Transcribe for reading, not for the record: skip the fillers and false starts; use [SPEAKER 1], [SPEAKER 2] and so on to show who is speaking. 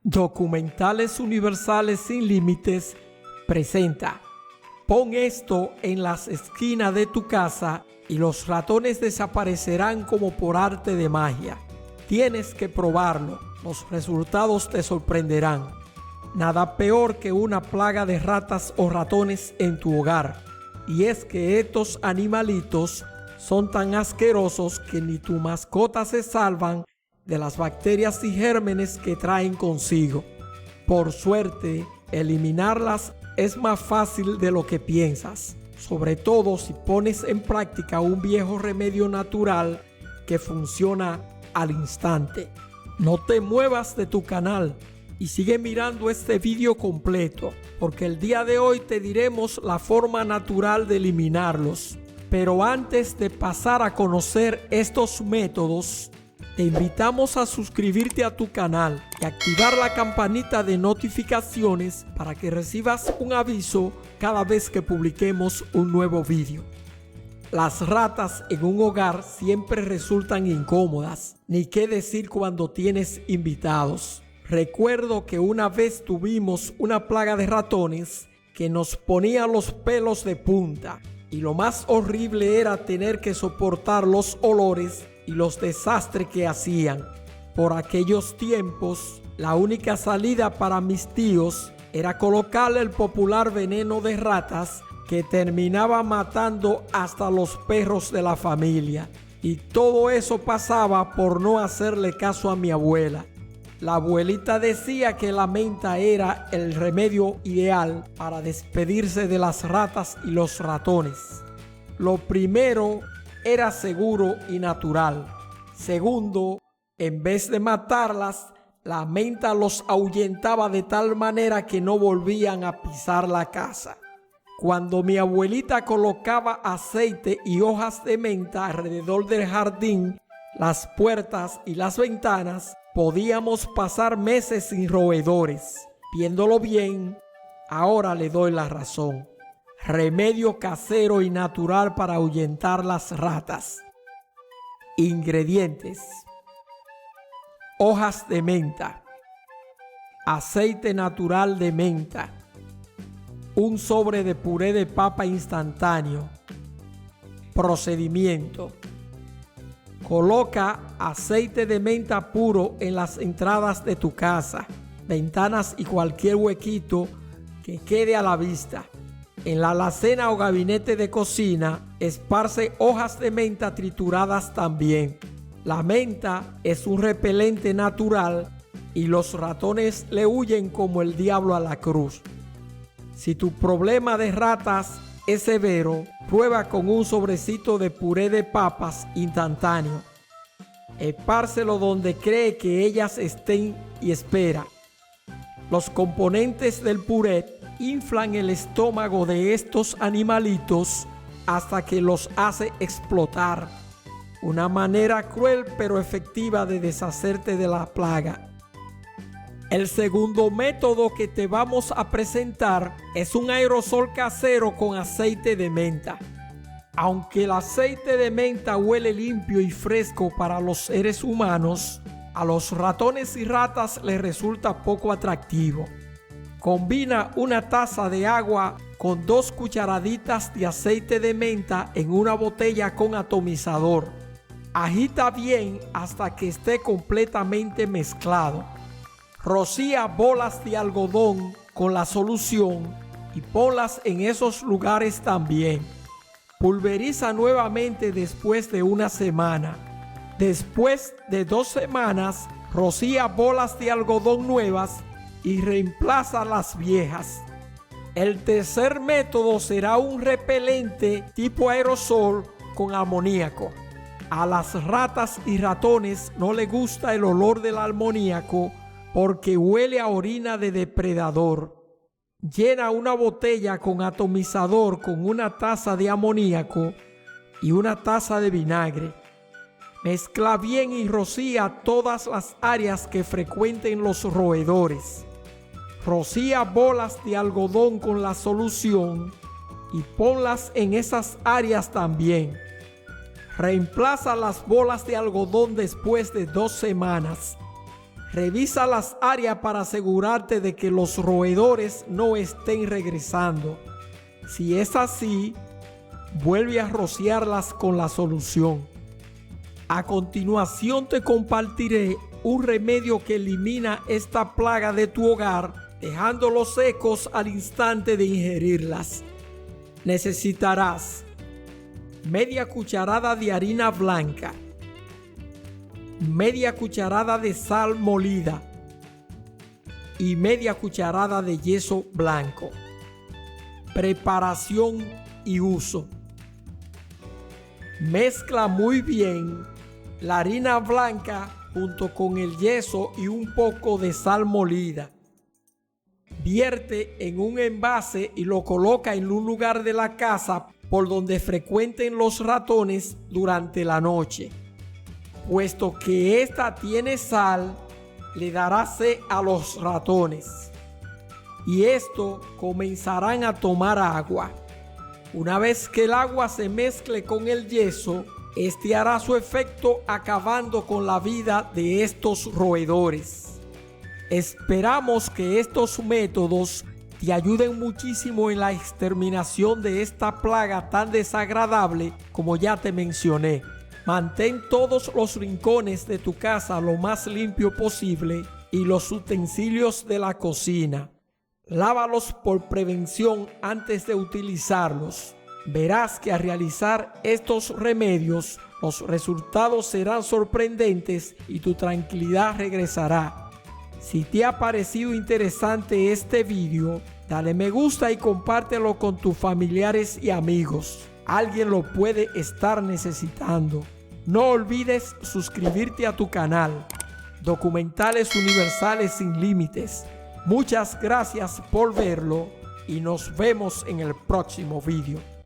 [SPEAKER 1] Documentales Universales Sin Límites presenta: pon esto en las esquinas de tu casa y los ratones desaparecerán como por arte de magia. Tienes que probarlo, los resultados te sorprenderán. Nada peor que una plaga de ratas o ratones en tu hogar. Y es que estos animalitos son tan asquerosos que ni tu mascota se salvan de las bacterias y gérmenes que traen consigo. Por suerte, eliminarlas es más fácil de lo que piensas, sobre todo si pones en práctica un viejo remedio natural que funciona al instante. No te muevas de tu canal y sigue mirando este video completo, porque el día de hoy te diremos la forma natural de eliminarlos. Pero antes de pasar a conocer estos métodos, te invitamos a suscribirte a tu canal y activar la campanita de notificaciones para que recibas un aviso cada vez que publiquemos un nuevo vídeo. Las ratas en un hogar siempre resultan incómodas, ni qué decir cuando tienes invitados. Recuerdo que una vez tuvimos una plaga de ratones que nos ponía los pelos de punta, y lo más horrible era tener que soportar los olores y los desastres que hacían. Por aquellos tiempos, la única salida para mis tíos era colocarle el popular veneno de ratas que terminaba matando hasta los perros de la familia. Y todo eso pasaba por no hacerle caso a mi abuela. La abuelita decía que la menta era el remedio ideal para despedirse de las ratas y los ratones. Lo primero era seguro y natural. Segundo, en vez de matarlas, la menta los ahuyentaba de tal manera que no volvían a pisar la casa. Cuando mi abuelita colocaba aceite y hojas de menta alrededor del jardín, las puertas y las ventanas, podíamos pasar meses sin roedores. Viéndolo bien, ahora le doy la razón. Remedio casero y natural para ahuyentar las ratas. Ingredientes: hojas de menta, aceite natural de menta, un sobre de puré de papa instantáneo. Procedimiento: coloca aceite de menta puro en las entradas de tu casa, ventanas y cualquier huequito que quede a la vista. En la alacena o gabinete de cocina, esparce hojas de menta trituradas también. La menta es un repelente natural y los ratones le huyen como el diablo a la cruz. Si tu problema de ratas es severo, prueba con un sobrecito de puré de papas instantáneo. Espárcelo donde cree que ellas estén y espera. Los componentes del puré inflan el estómago de estos animalitos hasta que los hace explotar. Una manera cruel pero efectiva de deshacerte de la plaga. El segundo método que te vamos a presentar es un aerosol casero con aceite de menta. Aunque el aceite de menta huele limpio y fresco para los seres humanos, a los ratones y ratas les resulta poco atractivo. Combina una taza de agua con 2 cucharaditas de aceite de menta en una botella con atomizador. Agita bien hasta que esté completamente mezclado. Rocía bolas de algodón con la solución y ponlas en esos lugares también. Pulveriza nuevamente después de una semana. Después de 2 semanas, rocía bolas de algodón nuevas y reemplaza las viejas. El tercer método será un repelente tipo aerosol con amoníaco. A las ratas y ratones no les gusta el olor del amoníaco porque huele a orina de depredador. Llena una botella con atomizador con una taza de amoníaco y una taza de vinagre. Mezcla bien y rocía todas las áreas que frecuenten los roedores. Rocía bolas de algodón con la solución y ponlas en esas áreas también. Reemplaza las bolas de algodón después de 2 semanas. Revisa las áreas para asegurarte de que los roedores no estén regresando. Si es así, vuelve a rociarlas con la solución. A continuación te compartiré un remedio que elimina esta plaga de tu hogar, dejándolos secos al instante de ingerirlas. Necesitarás media cucharada de harina blanca, media cucharada de sal molida y media cucharada de yeso blanco. Preparación y uso. Mezcla muy bien la harina blanca junto con el yeso y un poco de sal molida. Vierte en un envase y lo coloca en un lugar de la casa por donde frecuenten los ratones durante la noche. Puesto que esta tiene sal, le dará sed a los ratones y estos comenzarán a tomar agua. Una vez que el agua se mezcle con el yeso, este hará su efecto acabando con la vida de estos roedores. Esperamos que estos métodos te ayuden muchísimo en la exterminación de esta plaga tan desagradable como ya te mencioné. Mantén todos los rincones de tu casa lo más limpio posible y los utensilios de la cocina. Lávalos por prevención antes de utilizarlos. Verás que al realizar estos remedios, los resultados serán sorprendentes y tu tranquilidad regresará. Si te ha parecido interesante este video, dale me gusta y compártelo con tus familiares y amigos. Alguien lo puede estar necesitando. No olvides suscribirte a tu canal. Documentales Universales Sin Límites. Muchas gracias por verlo y nos vemos en el próximo video.